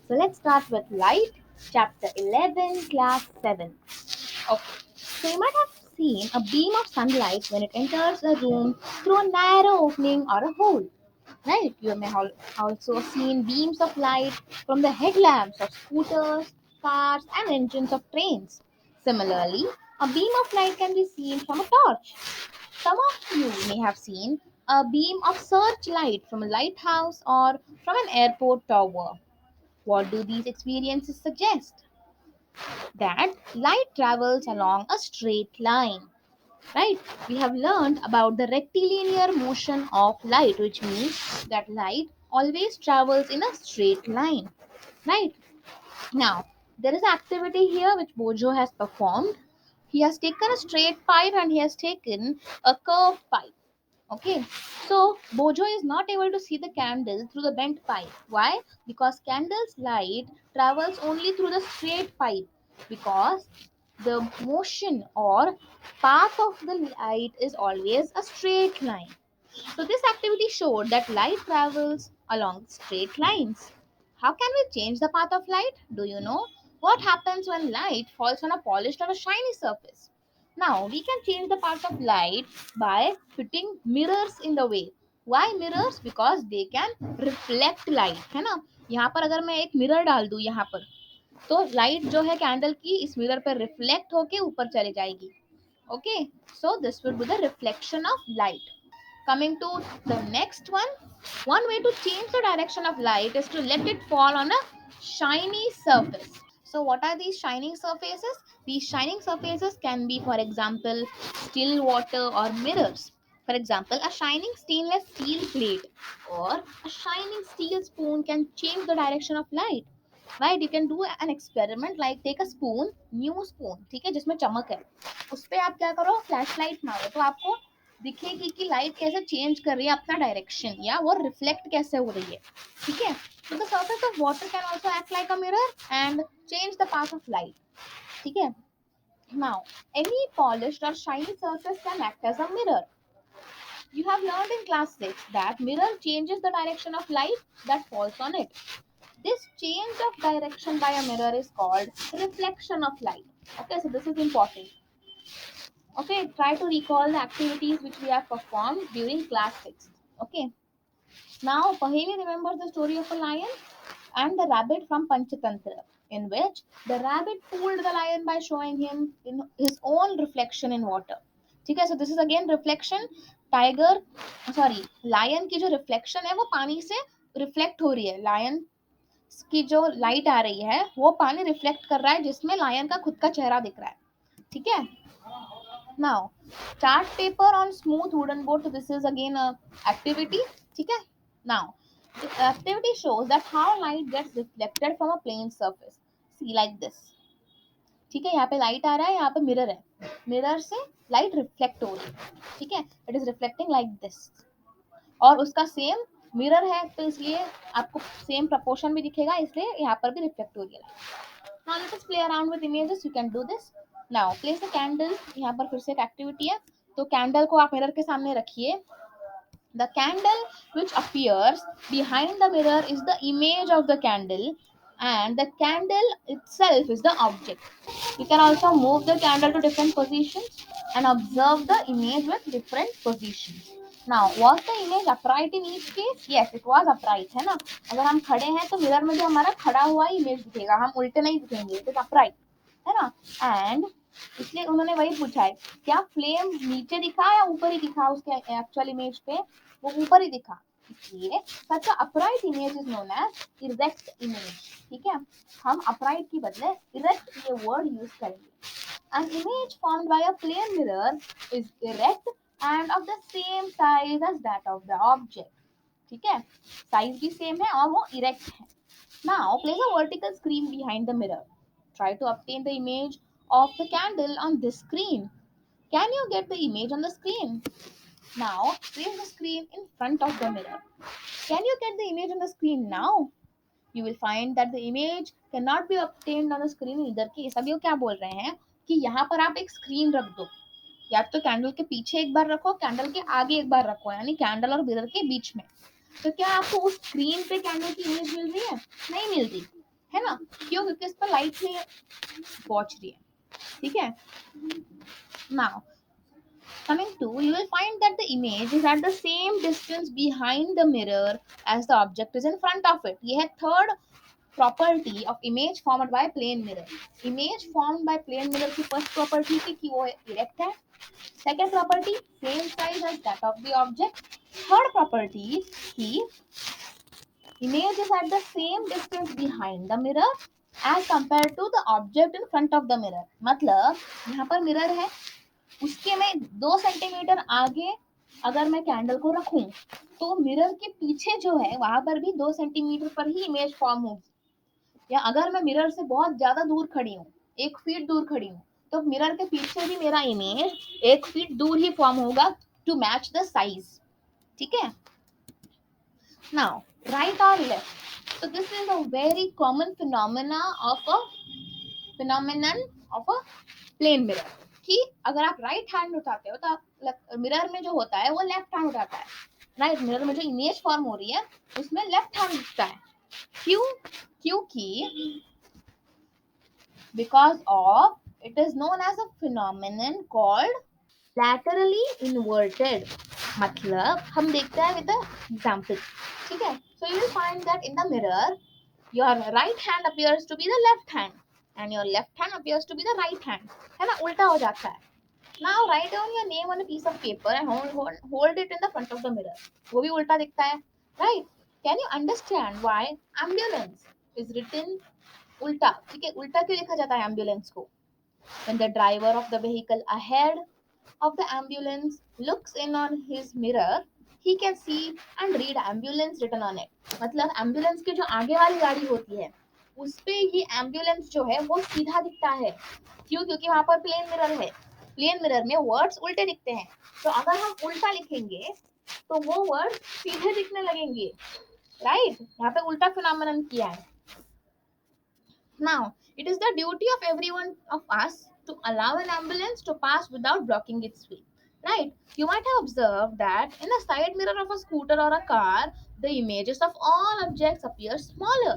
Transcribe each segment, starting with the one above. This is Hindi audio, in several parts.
So let's start with light, chapter 11, class 7. Okay. So you might have seen a beam of sunlight when it enters a room through a narrow opening or a hole. Right? You may also seen beams of light from the headlamps of scooters, cars, and engines of trains. Similarly, a beam of light can be seen from a torch. Some of you may have seen a beam of searchlight from a lighthouse or from an airport tower. What do these experiences suggest? That light travels along a straight line, right? We have learned about the rectilinear motion of light, which means that light always travels in a straight line, right? Now, there is activity here which Bojo has performed. He has taken a straight pipe and he has taken a curved pipe. Okay, so Bojo is not able to see the candle through the bent pipe. Why? Because candle's light travels only through the straight pipe, because the motion or path of the light is always a straight line. So this activity showed that light travels along straight lines. How can we change the path of light? Do you know? What happens when light falls on a polished or a shiny surface? Now we can change the path of light by putting mirrors in the way. Why mirrors? Because they can reflect light, है ना? यहाँ पर अगर मैं एक मिरर डाल दूँ यहाँ पर, तो लाइट जो है कैंडल की इस मिरर पर रिफ्लेक्ट होके ऊपर चली जाएगी. Okay, so this would be the reflection of light. Coming to the next one way to change the direction of light is to let it fall on a shiny surface. So what are these shining surfaces? These shining surfaces can be, for example, still water or mirrors. For example, a shining stainless steel plate or a shining steel spoon can change the direction of light. Right? You can do an experiment like take a spoon, new spoon, ठीक है, जिसमें चमक है, उस पे आप क्या करो, फ्लैश लाइट मारो, तो आपको दिखेगी कि लाइट कैसे चेंज कर रही है अपना डायरेक्शन, या वो रिफ्लेक्ट कैसे हो रही है. ठीक है. So the surface of water can also act like a mirror and change the path of light. ठीक है. Now, any polished or shiny surface can act as a mirror. You have learned in class 6 that mirror changes the direction of light that falls on it. This change of direction by a mirror is called reflection of light. Okay, so this is important. Okay, try to recall the activities which we have performed during class 6. Okay, now Paheli remembers the story of a lion and the rabbit from Panchatantra, in which the rabbit fooled the lion by showing him in his own reflection in water. ठीक है, so this is again reflection. Tiger, sorry, lion की जो रिफ्लेक्शन है वो पानी से रिफ्लेक्ट हो रही है. लायन की जो लाइट आ रही है वो पानी रिफ्लेक्ट कर रहा है, जिसमें लायन का खुद का चेहरा दिख रहा है. ठीक है. Now, chart paper on smooth wooden board. So this is again a activity. ठीक है. Now, the activity shows that how light gets reflected from a plane surface. See like this. ठीक है, यहाँ पे लाइट आ रहा है, यहाँ पे मिरर है, मिरर से लाइट रिफ्लेक्ट हो रही है. ठीक है, it is reflecting like this, और उसका सेम मिरर है तो इसलिए आपको सेम प्रपोर्शन भी दिखेगा, इसलिए यहाँ पर भी रिफ्लेक्ट हो रही है. Now let us play around with images. You can do this. Now place a candle. यहाँ पर फिर से एक एक्टिविटी है, तो कैंडल को आप मिरर के सामने रखिए. The candle which appears behind the mirror is the image of the candle, and the candle itself is the object. You can also move the candle to different positions and observe the image with different positions. Now, was the image upright in each case? Yes, it was upright, है ना. अगर हम खड़े हैं तो मिरर में जो हमारा खड़ा हुआ इमेज दिखेगा, हम उल्टे नहीं दिखेंगे. It is upright, है ना. And इसलिए उन्होंने वही पूछा है, क्या फ्लेम नीचे दिखा या ऊपर ही दिखा उसके एक्चुअल इमेज पे, वो ऊपर ही दिखा, इसलिए such upright image is known as erect image. ठीक है, हम अपराइट की बदले इरेक्ट ये वर्ड यूज करेंगे. An image formed by a plane mirror is erect and of the same size as that of the object. ठीक है, साइज भी सेम है और वो इरेक्ट है. Now place a vertical screen behind the mirror. Try to obtain the image of the candle on this screen. Can you get the image on the screen? Now place the screen in front of the mirror. Can you get the image on the screen now? You will find that the image cannot be obtained on the screen either case. अभी वो क्या बोल रहे हैं कि यहाँ पर आप एक स्क्रीन रख दो, या तो कैंडल के पीछे एक बार रखो, कैंडल के आगे एक बार रखो, यानी कैंडल और मिरर के बीच में. तो क्या आपको उस स्क्रीन पे कैंडल की इमेज मिल रही है? नहीं मिल रही. ना, क्यों? क्योंकि इस पर लाइट नहीं पहुंच रही है, ठीक है। Now coming to, you will find that the image is at the same distance behind the mirror as the object is in front of it. ये है third property of image formed by plane mirror. Image formed by plane mirror की first property थी कि वो erect है. Second property, same size as that of the object. Third property की image is at the same distance behind the mirror as compared to the object in front of the mirror. मतलब यहाँ पर mirror है, उसके मैं 2 सेंटीमीटर आगे अगर मैं कैंडल को रखूं तो मिरर के पीछे जो है वहां पर भी 2 सेंटीमीटर पर ही इमेज फॉर्म होगी। या अगर मैं मिरर से बहुत ज्यादा दूर खड़ी हूँ, 1 फीट दूर खड़ी हूँ, तो मिरर के पीछे भी मेरा इमेज 1 फीट दूर ही फॉर्म होगा टू मैच द साइज, ठीक है। नाउ राइट और left, so this is a very common phenomenon of a plane mirror कि अगर आप राइट हैंड उठाते हो तो मिरर में जो होता है वो लेफ्ट हैंड उठाता है, राइट। मिरर में जो इमेज फॉर्म हो रही है उसमें लेफ्ट हैंड उठता है, क्यों? क्योंकि because of it is known as a phenomenon called laterally inverted. मतलब हम देखते हैं विद एग्जांपल, ठीक है। So you will find that in the mirror your right hand appears to be the left hand and your left hand appears to be the right hand, है ना, उल्टा हो जाता है। Now write down your name on a piece of paper and hold it in the front of the mirror. वो भी उल्टा दिखता है, right? Can you understand why ambulance is written उल्टा? ठीक है, उल्टा क्यों लिखा जाता है ambulance को? When the driver of the vehicle ahead of the ambulance looks in on his mirror, he can see and read ambulance written on it. मतलब ambulance की जो आगे वाली गाड़ी होती है उस पे ये ambulance जो है वो सीधा दिखता है, क्यों? क्योंकि वहां पर प्लेन मिरर है। प्लेन मिरर में वर्ड्स उल्टे दिखते हैं, तो अगर हम उल्टा लिखेंगे तो वो वर्ड सीधे दिखने लगेंगे, राइट। यहाँ पे उल्टा फिनोमेनन किया है। Now it is the duty of everyone of us to allow an ambulance to pass without blocking its way, right? You might have observed that in the side mirror of a scooter or a car the images of all objects appear smaller,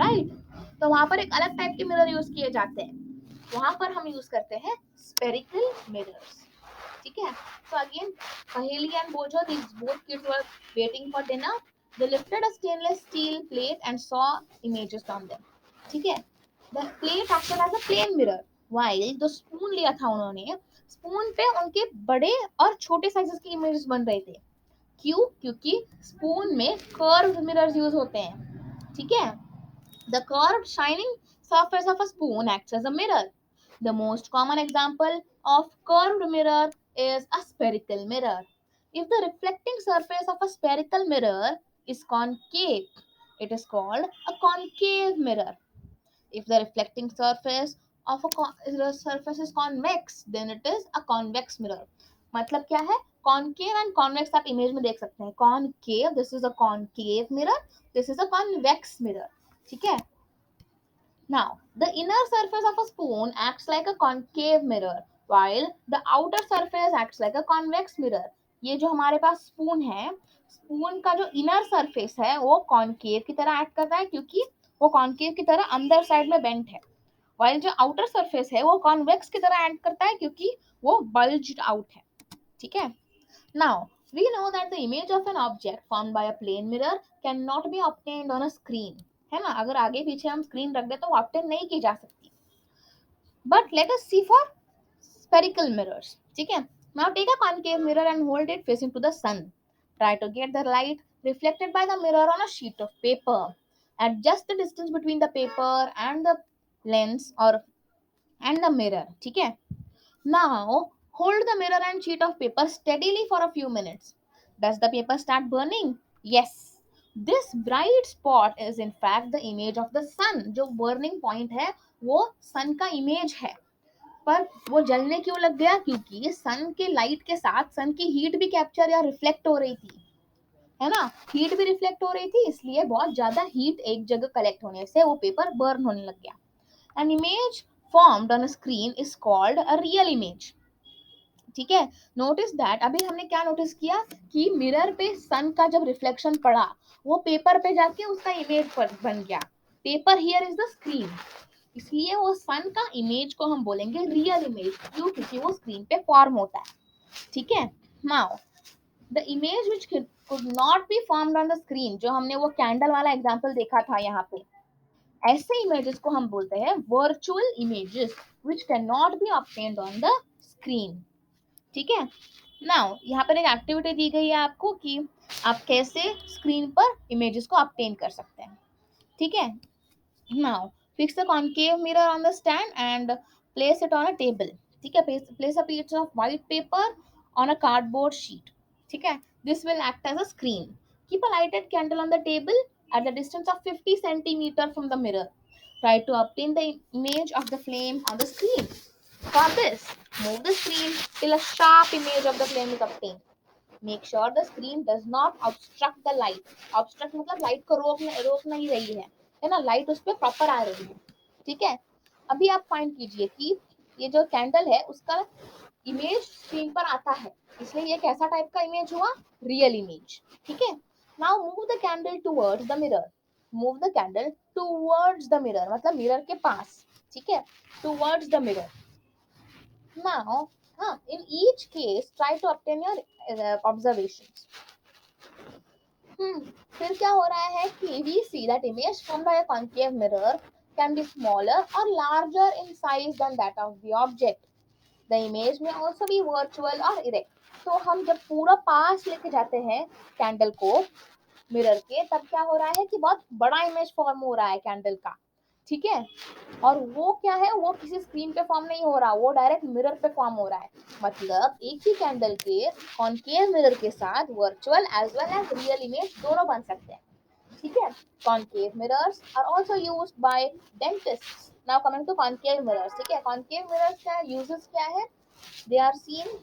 right? तो वहां पर एक अलग टाइप के मिरर यूज किए जाते हैं, वहां पर हम यूज करते हैं स्पेरिकल मिरर्स, ठीक है। सो अगेन पहेली and बोझो, these both kids were waiting for dinner. They lifted a stainless steel plate and saw images on them, ठीक है। The plate acted as a plane mirror while जो स्पून लिया था उन्होंने, स्पून पे उनके बड़े और छोटे साइजेस की इमेजेस बन रहे थे, क्यों? क्योंकि स्पून में कर्व्ड मिरर्स यूज होते हैं, ठीक है। The curved shining surface of a spoon acts as a mirror. The most common example of curved mirror is a spherical mirror. If the reflecting surface of a spherical mirror is concave, it is called a concave mirror. If the reflecting surface of the surface is convex, then it is a convex mirror. मतलब क्या है? Concave and convex आप इमेज में देख सकते हैं। Concave, this is a concave mirror. This is a convex mirror. ठीक है? Now, the inner surface of a spoon acts like a concave mirror, while the outer surface acts like a convex mirror. ये जो हमारे पास स्पून है, स्पून का जो इनर सरफेस है वो कॉन्केव की तरह एक्ट कर रहा है, क्योंकि वो कॉन्केव की तरह अंदर साइड में बेंट है, while जो आउटर सरफेस है वो कॉन्वेक्स की तरह एक्ट करता है, क्योंकि वो बल्ज्ड आउट है, ठीक है। Now, we know that the image of an object formed by a plane mirror cannot be obtained on a screen. है ना, अगर आगे पीछे हम स्क्रीन रख दे तो ऑब्टेन नहीं की जा सकती। But let us see for spherical mirrors, ठीक है। Now take a concave mirror and hold it facing to the sun. Try to get the light reflected by the mirror on a sheet of paper. Adjust the distance between the paper and the lens or and the mirror, ठीक है। Now, hold the mirror and sheet of paper steadily for a few minutes. Does the paper start burning? Yes. This bright spot is in fact the image of the sun. जो burning point है वो sun का image है, पर वो जलने क्यों लग गया? क्योंकि sun के light के साथ sun की heat भी capture या reflect हो रही थी, है ना, heat भी reflect हो रही थी, इसलिए बहुत ज्यादा heat एक जगह collect होने से वो paper burn होने लग गया। An image formed on a screen is called a real image, ठीक है। नोटिस दैट अभी हमने क्या नोटिस किया कि मिरर पे सन का जब रिफ्लेक्शन पड़ा वो पेपर पे जाके उसका इमेज बन गया, paper here is the screen, इसलिए वो सन का इमेज को हम बोलेंगे रियल इमेज, क्यों? क्योंकि वो स्क्रीन पे फॉर्म होता है, ठीक है। Now the image which could not be formed on the screen, जो हमने वो कैंडल वाला एग्जांपल देखा था यहाँ पे, ऐसे इमेजेस को हम बोलते हैं virtual images which can not be obtained on the screen, ठीक है। नाउ यहाँ पर एक एक्टिविटी दी गई है आपको कि आप कैसे स्क्रीन पर इमेजेस को ऑब्टेन कर सकते हैं, ठीक है। Now fix the concave mirror on the stand and place it on a table, ठीक है। Place a piece of white paper on a cardboard sheet, ठीक है। This will act as a screen. Keep a lighted candle on the table at the distance of 50 centimeter from the mirror. Try to obtain the image of the flame on the screen. For this, move the screen till a sharp image of the flame is obtained. Make sure the screen does not obstruct the light. Obstruct मतलब लाइट को रोक नहीं रही है ना, लाइट उस पर प्रॉपर आ रही है, ठीक है। अभी आप फाइंड कीजिए कि ये जो कैंडल है उसका इमेज स्क्रीन पर आता है, इसलिए ये कैसा टाइप का इमेज हुआ? रियल इमेज, ठीक है। Now move the candle towards the mirror. Move the candle towards the mirror मतलब मिरर के पास, ठीक है, towards the mirror. Now in each case try to obtain your observations. फिर क्या हो रहा है कि we see that image formed by a concave mirror can be smaller or larger in size than that of the object. The image may also be virtual or erect. तो हम जब पूरा पास लेके जाते हैं कैंडल को मिरर के, तब क्या हो रहा है कि बहुत बड़ा इमेज फॉर्म हो रहा है कैंडल का, ठीक है। और वो क्या है, वो किसी स्क्रीन पे फॉर्म नहीं हो रहा, वो डायरेक्ट मिरर पे फॉर्म हो रहा है। मतलब एक ही कैंडल के कॉनकेव मिरर के साथ virtual as well as real image दोनों बन सकते हैं, ठीक है। Concave mirrors are also used by dentists. Now coming to concave mirrors, ठीक है। कॉनकेव मिरर्स का यूजेस क्या है? They are seen,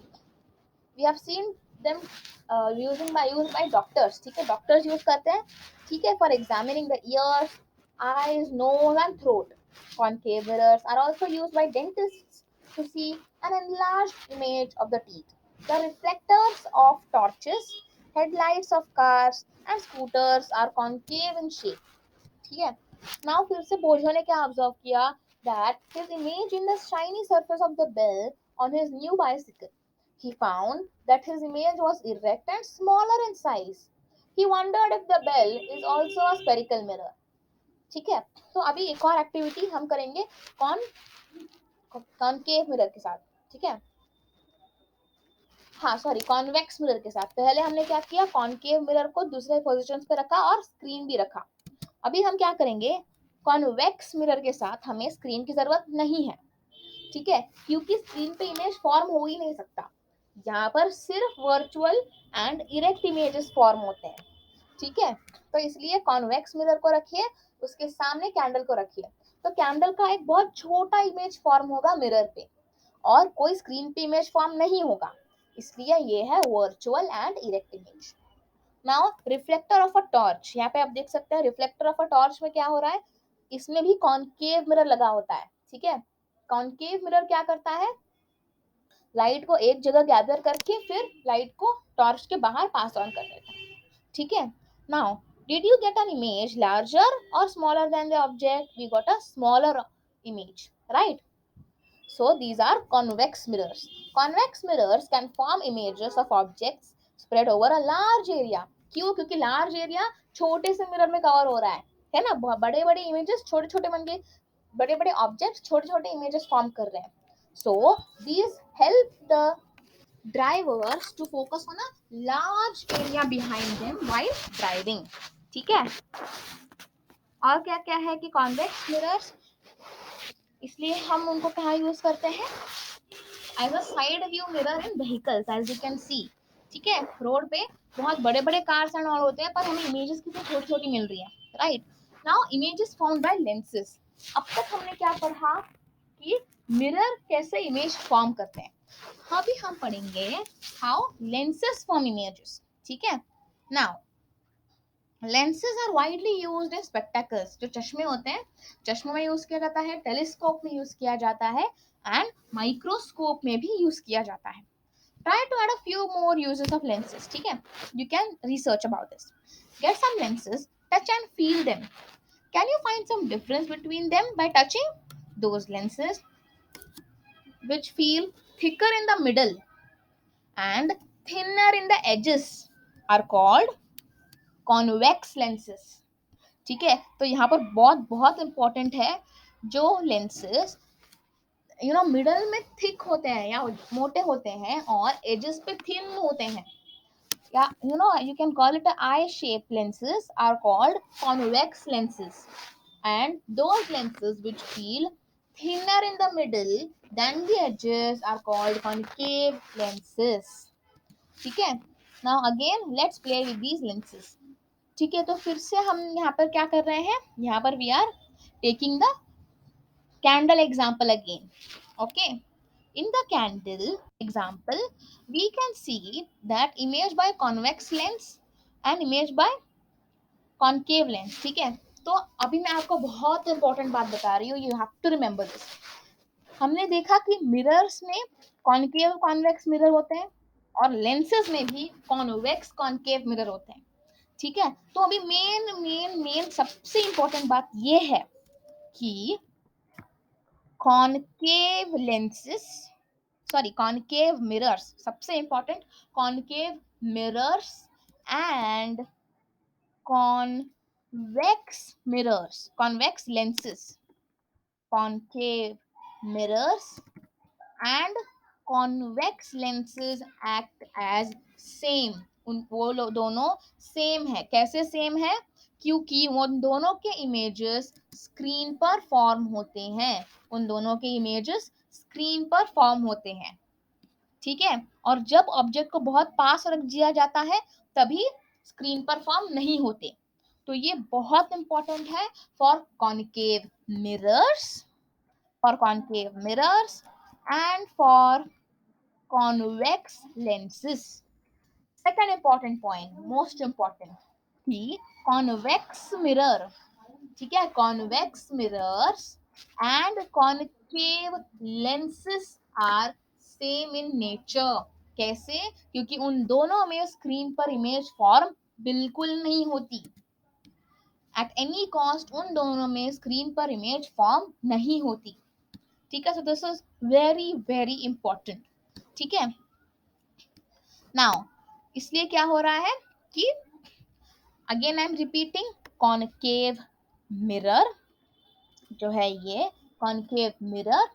we have seen them used by doctors, ठीक है, डॉक्टर्स यूज करते हैं, ठीक है, for examining the years, eyes, nose and throat. Concave mirrors are also used by dentists to see an enlarged image of the teeth. The reflectors of torches, headlights of cars and scooters are concave in shape, ठीक है। नाउ फिर से बोझो ने क्या ऑब्जर्व किया? That his image in the shiny surface of the bell on his new bicycle, he found that his image was erect and smaller in size. He wondered if the bell is also a spherical mirror, ठीक है। तो अभी एक और एक्टिविटी हम करेंगे कौन कॉनकेव मिरर के साथ, ठीक है। हाँ सॉरी, कॉन्वेक्स मिरर के साथ। पहले हमने क्या किया, कॉनकेव मिरर को दूसरे पोजीशंस पे रखा और स्क्रीन भी रखा। अभी हम क्या करेंगे, कॉन्वेक्स मिरर के साथ हमें स्क्रीन की जरूरत नहीं है, ठीक है, क्योंकि स्क्रीन पे इमेज फॉर्म हो ही नहीं सकता। यहाँ पर सिर्फ virtual and erect images form होते हैं, ठीक है। तो इसलिए कॉन्वेक्स मिरर को रखिए, उसके सामने कैंडल को रखिए, तो कैंडल का एक बहुत छोटा इमेज फॉर्म होगा मिरर पे और कोई स्क्रीन पे इमेज फॉर्म नहीं होगा, इसलिए ये है virtual and erect image. Now reflector of a torch, यहाँ पे आप देख सकते हैं रिफ्लेक्टर ऑफ अ टॉर्च में क्या हो रहा है, इसमें भी कॉनकेव मिरर लगा होता है, ठीक है। कॉनकेव मिरर क्या करता है, लाइट को एक जगह गैदर करके फिर लाइट को टॉर्च के बाहर पास ऑन कर देता है, ठीक है। Now did you get an image larger or smaller than the object? We got a smaller image, right? So these are convex mirrors. Convex mirrors can form images of objects spread over a large area. क्यों? क्योंकि लार्ज एरिया छोटे से मिरर में कवर हो रहा है ना, बड़े बड़े इमेजेस छोटे छोटे बन गए, बड़े बड़े ऑब्जेक्ट्स छोटे छोटे इमेजेस फॉर्म कर रहे हैं। So these help the drivers to focus on a large area behind them while driving, ठीक है। और क्या क्या है कि कॉन्वेक्स मिरर्स, इसलिए हम उनको कहाँ यूज करते हैं, as a side view mirror in vehicles as you can see, ठीक है। रोड पे बहुत बड़े बड़े कार्स एंड ऑल होते हैं, पर हमें इमेजेस कितनी छोटी छोटी मिल रही है, right. Now images formed by lenses. अब तक हमने क्या पढ़ा कि मिरर कैसे इमेज फॉर्म करते हैं, अभी हम पढ़ेंगे हाउ लेंसेज फॉर्म इमेजेस, ठीक है। Now lenses are widely used in spectacles, जो चश्मे होते हैं, चश्मों में यूज किया जाता है, टेलीस्कोप में यूज किया जाता है एंड माइक्रोस्कोप में भी यूज किया जाता है। Try to add a few more uses of lenses, ठीक है। You can research about this. Get some lenses, touch and feel them. Can you find some difference between them by touching? Those lenses which feel thicker in the middle and thinner in the edges are called convex lenses. ठीक है, तो यहाँ पर बहुत बहुत इंपॉर्टेंट है, जो लेंसेज मिडल में थिक होते हैं या मोटे होते हैं और एजेस पे थिन होते हैं, या you can call it a eye shaped lenses are called convex lenses, and those lenses which feel thinner in the middle than the edges are called concave lenses. ठीक है, now again let's play with these lenses. ठीक है, तो फिर से हम यहाँ पर क्या कर रहे हैं, यहाँ पर we are taking the candle example again. Okay, in the candle example we can see that image by convex lens and image by concave lens. ठीक है, तो अभी मैं आपको बहुत इंपॉर्टेंट बात बता रही हूँ, you have to remember this. हमने देखा कि मिरर्स में कॉन्केव कॉन्वेक्स मिरर होते हैं और लेंसेज में भी कॉन्वेक्स कॉन्केव मिरर होते हैं. ठीक है, तो अभी मेन मेन मेन सबसे इंपॉर्टेंट बात ये है कि concave lenses, sorry concave mirrors, सबसे important concave mirrors and convex mirrors, convex lenses, concave mirrors and convex lenses act as same. वो दोनों सेम है. कैसे सेम है? क्योंकि वो दोनों के इमेजेस स्क्रीन पर फॉर्म होते हैं, उन दोनों के इमेजेस स्क्रीन पर फॉर्म होते हैं. ठीक है, और जब ऑब्जेक्ट को बहुत पास रख दिया जाता है तभी स्क्रीन पर फॉर्म नहीं होते. तो ये बहुत इंपॉर्टेंट है for concave mirrors, for concave mirrors and for convex lenses. Second important point, most important, कि कॉन्वेक्स मिरर, ठीक है, convex mirrors and concave lenses are same in nature. कैसे? क्योंकि उन दोनों में स्क्रीन पर इमेज फॉर्म बिल्कुल नहीं होती. एट एनी कॉस्ट उन दोनों में स्क्रीन पर इमेज फॉर्म नहीं होती. ठीक है, so this is very very important. ठीक है, नाउ इसलिए क्या हो रहा है कि again I am repeating, concave mirror जो है ये concave mirror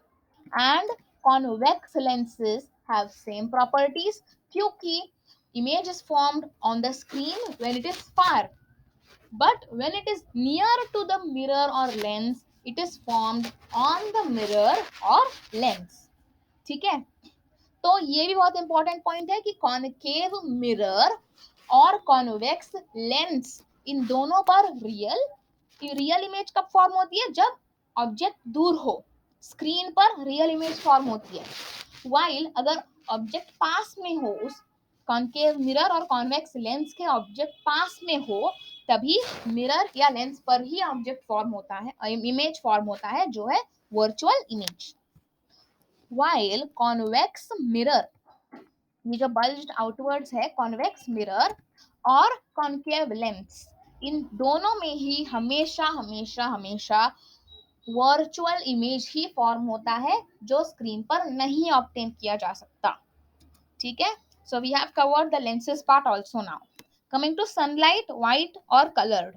and convex lenses have same properties, क्योंकि image is formed on the screen when it is far, but when it is near to the mirror or lens it is formed on the mirror or lens. ठीक है, तो ये भी बहुत इंपॉर्टेंट पॉइंट है कि कॉनकेव मिरर और कॉन्वेक्स लेंस, इन दोनों पर रियल इमेज कब फॉर्म होती है? जब ऑब्जेक्ट दूर हो. स्क्रीन पर रियल इमेज फॉर्म होती है, वाइल अगर ऑब्जेक्ट पास में हो, उस कॉन्केव मिरर और कॉन्वेक्स लेंस के ऑब्जेक्ट पास में हो, तभी मिरर या लेंस पर ही ऑब्जेक्ट फॉर्म होता है, इमेज फॉर्म होता है, जो है virtual image. While convex mirror, ये जो बल्ज्ड आउटवर्ड्स है, कॉन्वेक्स मिरर और कॉन्केव लेंस, इन दोनों में ही हमेशा हमेशा हमेशा वर्चुअल इमेज ही फॉर्म होता है, जो स्क्रीन पर नहीं ऑब्टेन किया जा सकता. ठीक है, so we have covered the lenses part also. Now coming to sunlight, white और coloured.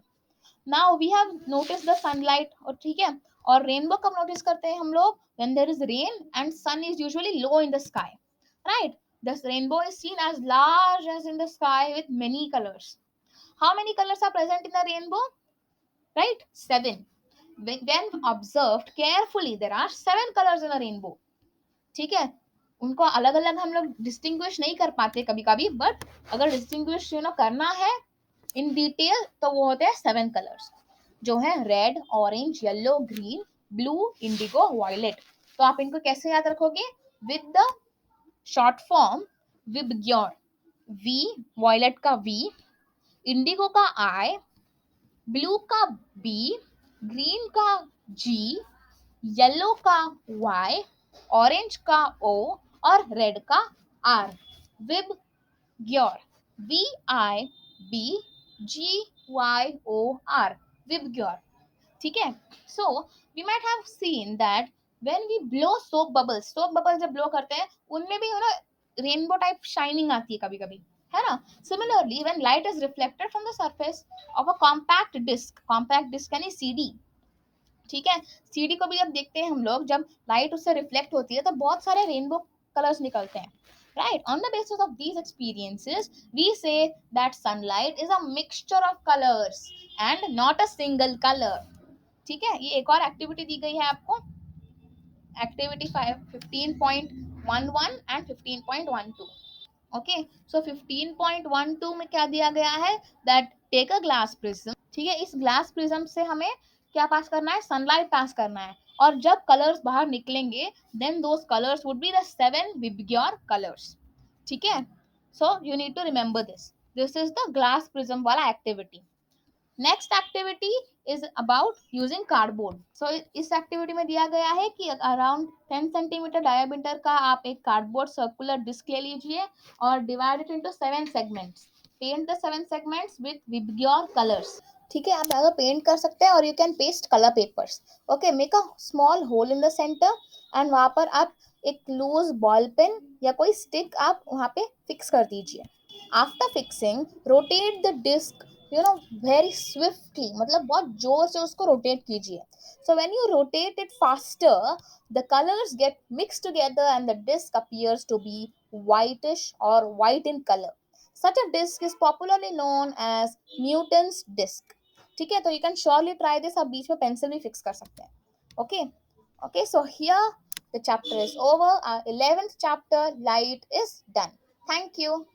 Now we have notice the sunlight, और ठीक है, और रेनबो कब नोटिस करते हैं हम लोग? When there is rain and sun is usually low in the sky, right? This rainbow is seen as large as in the sky with many colors. How many colors are present in the rainbow? Right? 7. When observed carefully, there are 7 colors in a rainbow. ठीक है, उनको अलग अलग हम लोग डिस्टिंग्विश नहीं कर पाते कभी कभी, बट अगर डिस्टिंग्विश करना है इन डिटेल तो वो होते हैं 7 कलर्स, जो है red, orange, yellow, green, blue, indigo, violet. तो आप इनको कैसे याद रखोगे? With the short form VIBGYOR. V, violet का वी, इंडिगो का आई, ब्लू का बी, ग्रीन का जी, येलो का वाई, ऑरेंज का ओ और रेड का आर. VIBGYOR, VIBGYOR, VIBGYOR. ठीक है. So we might have seen that when we blow soap bubbles जब blow करते हैं उनमें भी रेनबो टाइप शाइनिंग आती है कभी कभी, है ना. Similarly, when light is reflected from the surface of a compact disc यानी CD, ठीक है, सीडी को भी जब देखते हैं हम लोग, जब लाइट उससे रिफ्लेक्ट होती है तो बहुत सारे रेनबो कलर्स निकलते हैं. Right, on the basis of these experiences we say that sunlight is a mixture of colours and not a single colour. ठीक है, ये एक और एक्टिविटी दी गई है आपको, एक्टिविटी 15.11 एंड 15.12. ओके, सो 15.12 में क्या दिया गया है, that take a glass prism. ठीक है, इस ग्लास प्रिज्म से हमें क्या पास करना है, सनलाइट पास करना है, और जब कलर्स बाहर निकलेंगे then those colours would be the 7 VIBGYOR colours. ठीक है, so you need to remember this is the glass prism वाला activity. Next activity is about using cardboard. So इस एक्टिविटी में दिया गया है कि अराउंड 10 सेंटीमीटर डायमीटर का आप एक कार्डबोर्ड सर्कुलर डिस्क ले लीजिए और divide it into 7 segments. Paint the 7 segments with VIBGYOR colours. ठीक है, आप अगर पेंट कर सकते हैं, और you can paste colour papers. Okay, make a small hole in the centre and वहां पर आप एक लूज बॉल पेन या कोई स्टिक आप वहां पे फिक्स कर दीजिए. After fixing rotate the disc very swiftly, मतलब बहुत जोर से उसको रोटेट कीजिए. So when you rotate it faster the colours get mix together and the disc appears to be whitish or white in color. Such a disc is popularly known as Newton's disc. ठीक है, तो you can surely try this. आप बीच में पेंसिल भी फिक्स कर सकते हैं. Okay, okay, so here the chapter is over. Our 11th chapter, light, is done. Thank you.